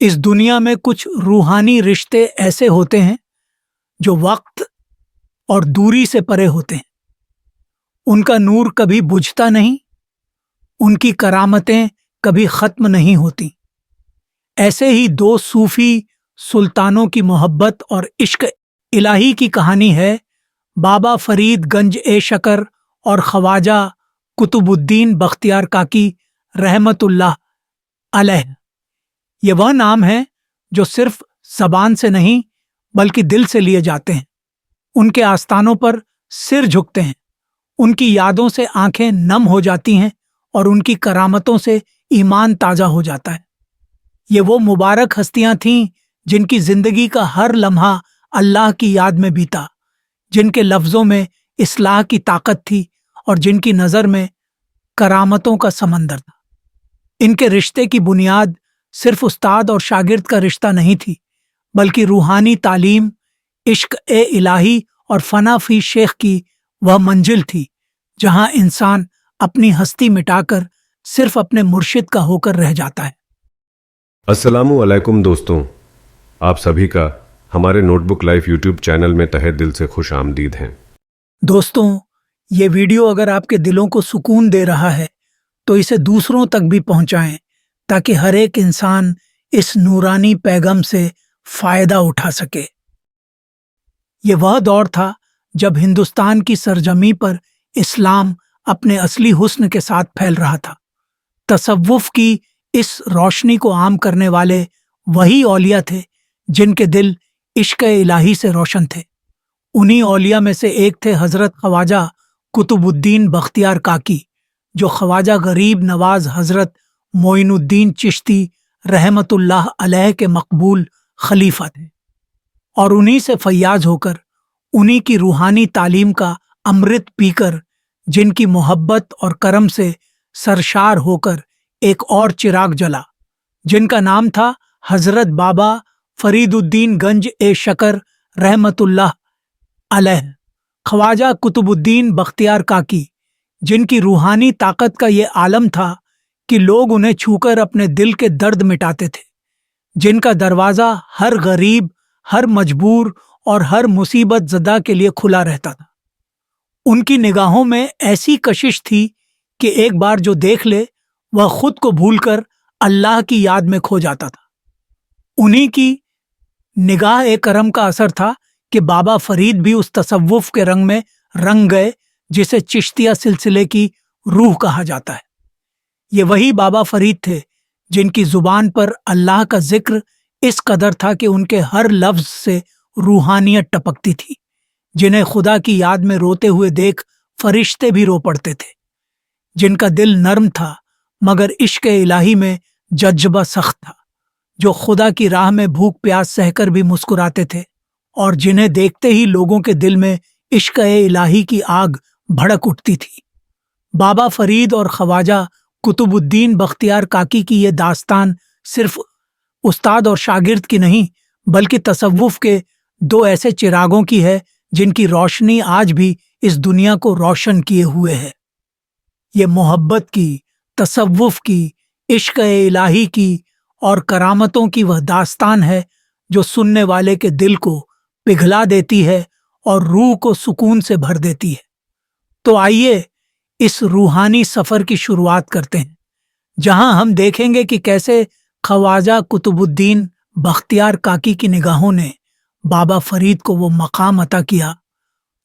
اس دنیا میں کچھ روحانی رشتے ایسے ہوتے ہیں جو وقت اور دوری سے پرے ہوتے ہیں۔ ان کا نور کبھی بجھتا نہیں، ان کی کرامتیں کبھی ختم نہیں ہوتی۔ ایسے ہی دو صوفی سلطانوں کی محبت اور عشق الہی کی کہانی ہے، بابا فرید گنج شکر اور خواجہ قطب الدین بختیار کاکی رحمت اللہ علیہ۔ یہ وہ نام ہیں جو صرف زبان سے نہیں بلکہ دل سے لیے جاتے ہیں۔ ان کے آستانوں پر سر جھکتے ہیں، ان کی یادوں سے آنکھیں نم ہو جاتی ہیں اور ان کی کرامتوں سے ایمان تازہ ہو جاتا ہے۔ یہ وہ مبارک ہستیاں تھیں جن کی زندگی کا ہر لمحہ اللہ کی یاد میں بیتا، جن کے لفظوں میں اصلاح کی طاقت تھی اور جن کی نظر میں کرامتوں کا سمندر تھا۔ ان کے رشتے کی بنیاد صرف استاد اور شاگرد کا رشتہ نہیں تھی، بلکہ روحانی تعلیم، عشق الہی اور فنا فی شیخ کی وہ منزل تھی جہاں انسان اپنی ہستی مٹا کر صرف اپنے مرشد کا ہو کر رہ جاتا ہے۔ السلام علیکم دوستوں، آپ سبھی کا ہمارے note book life YouTube channel میں تہہ دل سے خوش آمدید ہیں۔ دوستوں، یہ ویڈیو اگر آپ کے دلوں کو سکون دے رہا ہے تو اسے دوسروں تک بھی پہنچائیں تاکہ ہر ایک انسان اس نورانی پیغام سے فائدہ اٹھا سکے۔ یہ وہ دور تھا جب ہندوستان کی سرزمین پر اسلام اپنے اصلی حسن کے ساتھ پھیل رہا تھا۔ تصوف کی اس روشنی کو عام کرنے والے وہی اولیاء تھے جن کے دل عشق الہی سے روشن تھے۔ انہی اولیاء میں سے ایک تھے حضرت خواجہ قطب الدین بختیار کاکی، جو خواجہ غریب نواز حضرت معین الدین چشتی رحمت اللہ علیہ کے مقبول خلیفہ تھے، اور انہی سے فیاض ہو کر، انہی کی روحانی تعلیم کا امرت پی کر، جن کی محبت اور کرم سے سرشار ہو کر ایک اور چراغ جلا جن کا نام تھا حضرت بابا فرید الدین گنج شکر رحمت اللہ علیہ، خواجہ قطب الدین بختیار کاکی، جن کی روحانی طاقت کا یہ عالم تھا کہ لوگ انہیں چھو کر اپنے دل کے درد مٹاتے تھے، جن کا دروازہ ہر غریب، ہر مجبور اور ہر مصیبت زدہ کے لیے کھلا رہتا تھا۔ ان کی نگاہوں میں ایسی کشش تھی کہ ایک بار جو دیکھ لے وہ خود کو بھول کر اللہ کی یاد میں کھو جاتا تھا۔ انہی کی نگاہ کرم کا اثر تھا کہ بابا فرید بھی اس تصوف کے رنگ میں رنگ گئے جسے چشتیہ سلسلے کی روح کہا جاتا ہے۔ یہ وہی بابا فرید تھے جن کی زبان پر اللہ کا ذکر اس قدر تھا کہ ان کے ہر لفظ سے روحانیت ٹپکتی تھی، جنہیں خدا کی یاد میں روتے ہوئے دیکھ فرشتے بھی رو پڑتے تھے، جن کا دل نرم تھا مگر عشق الہی میں جذبہ سخت تھا، جو خدا کی راہ میں بھوک پیاس سہ کر بھی مسکراتے تھے، اور جنہیں دیکھتے ہی لوگوں کے دل میں عشق الہی کی آگ بھڑک اٹھتی تھی۔ بابا فرید اور خواجہ قطب الدین بختیار کاکی کی یہ داستان صرف استاد اور شاگرد کی نہیں بلکہ تصوف کے دو ایسے چراغوں کی ہے جن کی روشنی آج بھی اس دنیا کو روشن کیے ہوئے ہے۔ یہ محبت کی، تصوف کی، عشق الہی کی اور کرامتوں کی وہ داستان ہے جو سننے والے کے دل کو پگھلا دیتی ہے اور روح کو سکون سے بھر دیتی ہے۔ تو آئیے اس روحانی سفر کی شروعات کرتے ہیں، جہاں ہم دیکھیں گے کہ کیسے خواجہ قطب الدین بختیار کاکی کی نگاہوں نے بابا فرید کو وہ مقام عطا کیا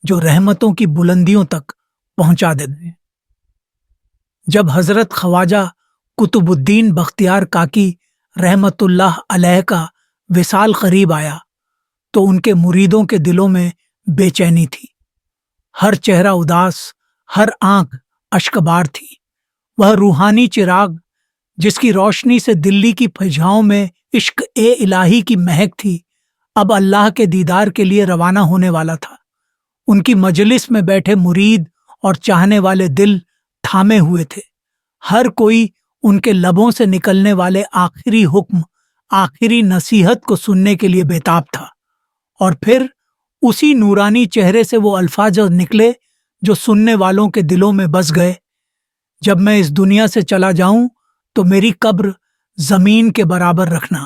جو رحمتوں کی بلندیوں تک پہنچا دیتے ہیں۔ جب حضرت خواجہ قطب الدین بختیار کاکی رحمت اللہ علیہ کا وصال قریب آیا تو ان کے مریدوں کے دلوں میں بے چینی تھی، ہر چہرہ اداس، ہر آنکھ اشکبار تھی۔ وہ روحانی چراغ جس کی روشنی سے دلی کی فضاؤں میں عشق الہی کی مہک تھی، اب اللہ کے دیدار کے لیے روانہ ہونے والا تھا۔ ان کی مجلس میں بیٹھے مرید اور چاہنے والے دل تھامے ہوئے تھے، ہر کوئی ان کے لبوں سے نکلنے والے آخری حکم، آخری نصیحت کو سننے کے لیے بےتاب تھا۔ اور پھر اسی نورانی چہرے سے وہ الفاظ نکلے جو سننے والوں کے دلوں میں بس گئے، جب میں اس دنیا سے چلا جاؤں تو میری قبر زمین کے برابر رکھنا،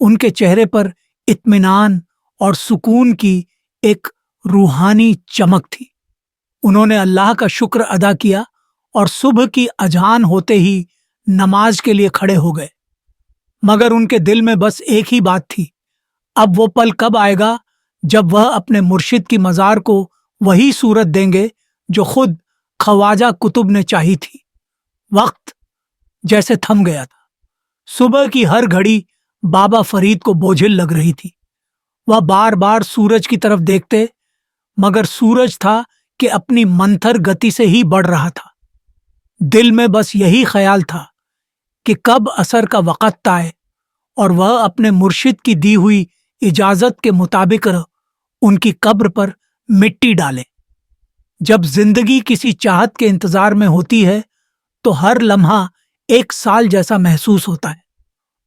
ان کے چہرے پر اطمینان اور سکون کی ایک روحانی چمک تھی۔ انہوں نے اللہ کا شکر ادا کیا اور صبح کی اذان ہوتے ہی نماز کے لیے کھڑے ہو گئے، مگر ان کے دل میں بس ایک ہی بات تھی، اب وہ پل کب آئے گا جب وہ اپنے مرشد کی مزار کو وہی صورت دیں گے جو خود خواجہ قطب نے چاہی تھی۔ وقت جیسے تھم گیا تھا۔ صبح کی ہر گھڑی بابا فرید کو بوجھل لگ رہی تھی۔ وہ بار بار سورج کی طرف دیکھتے، مگر سورج تھا کہ اپنی منتھر گتی سے ہی بڑھ رہا تھا۔ دل میں بس یہی خیال تھا کہ کب عصر کا وقت آئے اور وہ اپنے مرشد کی دی ہوئی اجازت کے مطابق ان کی قبر پر مٹی ڈالے۔ جب زندگی کسی چاہت کے انتظار میں ہوتی ہے تو ہر لمحہ ایک سال جیسا محسوس ہوتا ہے،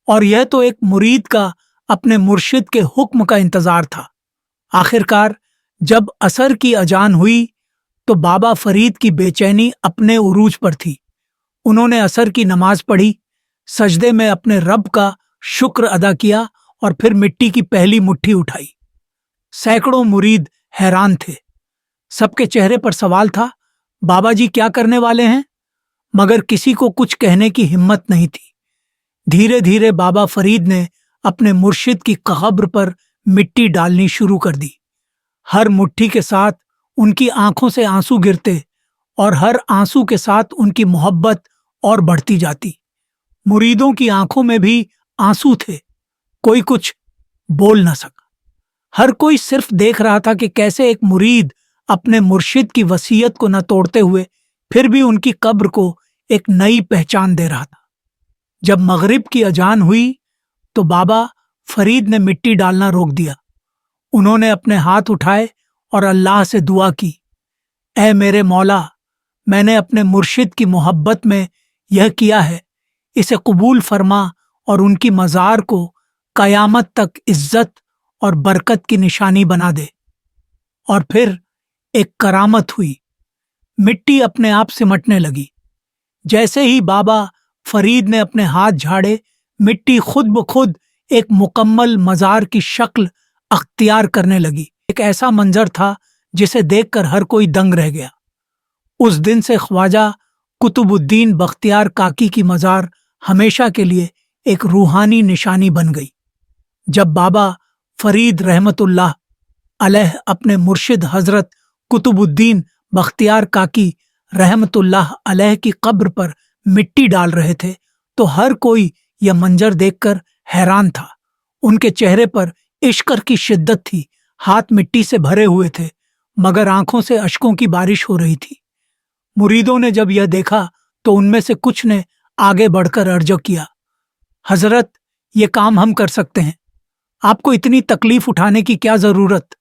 اور یہ تو ایک مرید کا اپنے مرشد کے حکم کا انتظار تھا۔ آخرکار جب عصر کی اذان ہوئی تو بابا فرید کی بے چینی اپنے عروج پر تھی۔ انہوں نے عصر کی نماز پڑھی، سجدے میں اپنے رب کا شکر ادا کیا اور پھر مٹی کی پہلی مٹھی اٹھائی۔ سینکڑوں مرید حیران تھے۔ سب کے چہرے پر سوال تھا، بابا جی کیا کرنے والے ہیں؟ مگر کسی کو کچھ کہنے کی ہمت نہیں تھی۔ دھیرے دھیرے بابا فرید نے اپنے مرشد کی قبر پر مٹی ڈالنی شروع کر دی۔ ہر مٹھی کے ساتھ ان کی آنکھوں سے آنسو گرتے اور ہر آنسو کے ساتھ ان کی محبت اور بڑھتی جاتی۔ مریدوں کی آنکھوں میں بھی آنسو تھے، کوئی کچھ بول نہ سکا۔ ہر کوئی صرف دیکھ رہا تھا کہ کیسے ایک مرید اپنے مرشد کی وصیت کو نہ توڑتے ہوئے پھر بھی ان کی قبر کو ایک نئی پہچان دے رہا تھا۔ جب مغرب کی اذان ہوئی تو بابا فرید نے مٹی ڈالنا روک دیا۔ انہوں نے اپنے ہاتھ اٹھائے اور اللہ سے دعا کی، اے میرے مولا، میں نے اپنے مرشد کی محبت میں یہ کیا ہے، اسے قبول فرما اور ان کی مزار کو قیامت تک عزت اور برکت کی نشانی بنا دے۔ اور پھر ایک کرامت ہوئی، مٹی اپنے آپ سمٹنے لگی۔ جیسے ہی بابا فرید نے اپنے ہاتھ جھاڑے، مٹی خود بخود ایک مکمل مزار کی شکل اختیار کرنے لگی۔ ایک ایسا منظر تھا جسے دیکھ کر ہر کوئی دنگ رہ گیا۔ اس دن سے خواجہ قطب الدین بختیار کاکی کی مزار ہمیشہ کے لیے ایک روحانی نشانی بن گئی۔ جب بابا فرید رحمت اللہ علیہ اپنے مرشد حضرت قطب الدین بختیار کاکی رحمت اللہ علیہ کی قبر پر مٹی ڈال رہے تھے تو ہر کوئی یہ منظر دیکھ کر حیران تھا۔ ان کے چہرے پر عشق کی شدت تھی، ہاتھ مٹی سے بھرے ہوئے تھے، مگر آنکھوں سے اشکوں کی بارش ہو رہی تھی۔ مریدوں نے جب یہ دیکھا تو ان میں سے کچھ نے آگے بڑھ کر عرض کیا، حضرت یہ کام ہم کر سکتے ہیں، آپ کو اتنی تکلیف اٹھانے کی کیا ضرورت؟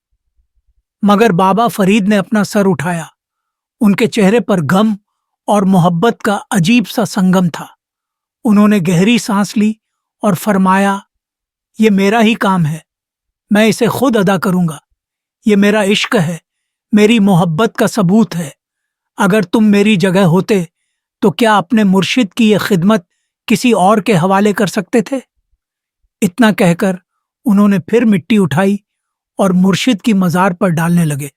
مگر بابا فرید نے اپنا سر اٹھایا۔ ان کے چہرے پر غم اور محبت کا عجیب سا سنگم تھا۔ انہوں نے گہری سانس لی اور فرمایا، یہ میرا ہی کام ہے، میں اسے خود ادا کروں گا۔ یہ میرا عشق ہے، میری محبت کا ثبوت ہے۔ اگر تم میری جگہ ہوتے تو کیا اپنے مرشد کی یہ خدمت کسی اور کے حوالے کر سکتے تھے؟ اتنا کہہ کر انہوں نے پھر مٹی اٹھائی اور مرشد کی مزار پر ڈالنے لگے۔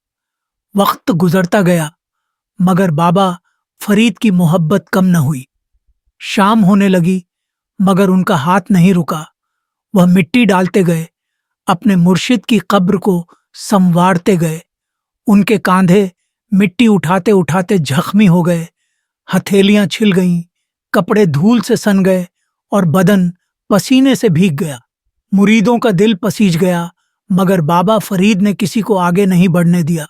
وقت گزرتا گیا مگر بابا فرید کی محبت کم نہ ہوئی۔ شام ہونے لگی مگر ان کا ہاتھ نہیں رکا۔ وہ مٹی ڈالتے گئے، اپنے مرشد کی قبر کو سنوارتے گئے۔ ان کے کاندھے مٹی اٹھاتے اٹھاتے زخمی ہو گئے، ہتھیلیاں چھل گئیں، کپڑے دھول سے سن گئے اور بدن پسینے سے بھیگ گیا۔ مریدوں کا دل پسیج گیا مگر بابا فرید نے کسی کو آگے نہیں بڑھنے دیا۔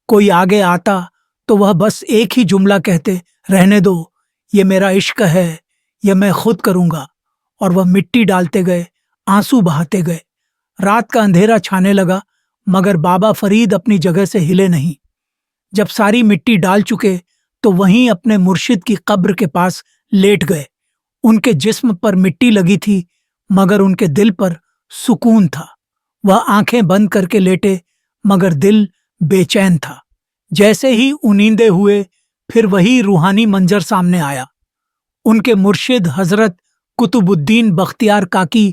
کوئی آگے آتا تو وہ بس ایک ہی جملہ کہتے، رہنے دو، یہ میرا عشق ہے، یہ میں خود کروں گا۔ اور وہ مٹی ڈالتے گئے، آنسو بہاتے گئے۔ رات کا اندھیرا چھانے لگا مگر بابا فرید اپنی جگہ سے ہلے نہیں۔ جب ساری مٹی ڈال چکے تو وہیں اپنے مرشد کی قبر کے پاس لیٹ گئے۔ ان کے جسم پر مٹی لگی تھی مگر ان کے دل پر سکون تھا۔ وہ آنکھیں بند کر کے لیٹے مگر دل بے چین تھا۔ جیسے ہی انیندے ہوئے پھر وہی روحانی منظر سامنے آیا۔ ان کے مرشد حضرت قطب الدین بختیار کاکی